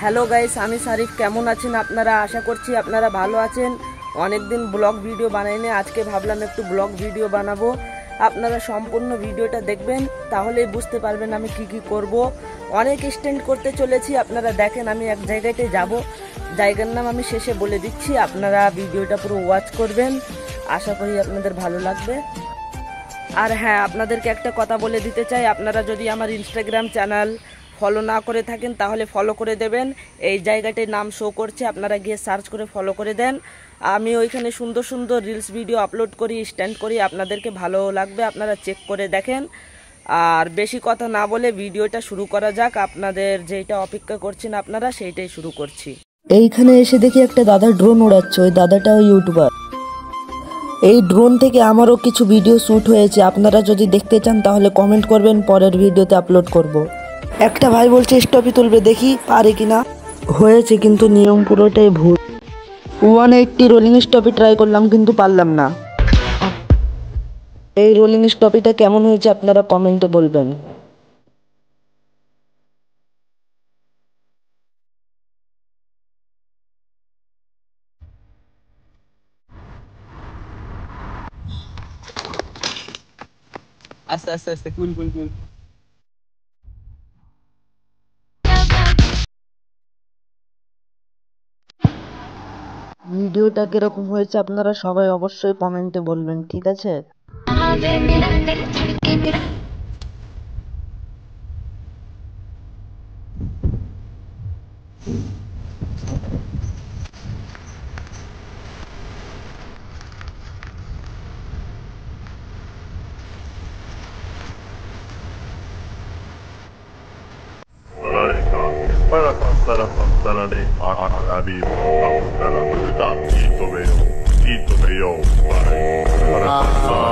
Hello guys, আমি শারিফ। কেমন আছেন আপনারা? আশা করছি আপনারা ভালো আছেন। অনেকদিন ব্লগ ভিডিও বানাইনি, আজকে ভাবলাম একটু ব্লগ ভিডিও বানাবো। আপনারা সম্পূর্ণ ভিডিওটা দেখবেন, তাহলেই বুঝতে পারবেন আমি কি কি করব। অনেক স্ট্যান্ড করতে চলেছি, আপনারা দেখেন। আমি এক জায়গাতে যাব, জায়গার নাম আমি শেষে বলে দিচ্ছি, আপনারা ভিডিওটা পুরো ওয়াচ করবেন। আশা করি আপনাদের ভালো লাগবে। আর হ্যাঁ, আপনাদেরকে একটা কথা বলে দিতে চাই, আপনারা যদি আমার ইনস্টাগ্রাম চ্যানেল ফলো না করে থাকেন তাহলে ফলো করে দেবেন। এই জায়গাটির নাম শো করছে, আপনারা গিয়ে সার্চ করে ফলো করে দেন। আমি ওইখানে সুন্দর সুন্দর রিলস ভিডিও আপলোড করি, স্ট্যান্ড করি, আপনাদেরকে ভালো লাগবে, আপনারা চেক করে দেখেন। আর বেশি কথা না বলে ভিডিওটা শুরু করা যাক। আপনাদের যেটা অপেক্ষা করছেন আপনারা, সেইটাই শুরু করছি। এইখানে এসে দেখি একটা দাদা ড্রোন উড়াচ্ছে। ওই দাদাটাও ইউটিউবার। এই ড্রোন থেকে আমারও কিছু ভিডিও শ্যুট হয়েছে, আপনারা যদি দেখতে চান তাহলে কমেন্ট করবেন, পরের ভিডিওতে আপলোড করব। একটা ভাই বলছে স্টপই তুলবে, দেখি পারে কিনা। হয়েছে, কিন্তু নিয়ম পুরোটাই ভুল। 180 রোলিং স্টপই ট্রাই করলাম, কিন্তু পারলাম না। এই রোলিং স্টপিটা কেমন হয়েছে আপনারা কমেন্টে বলবেন। আস্তে আস্তে আস্তে কুল কুল কুল। ভিডিওটা কিরকম হয়েছে আপনারা সবাই অবশ্যই কমেন্টে বলবেন, ঠিক আছে? Para passare a vivo, Ito Beo, vai, para passare.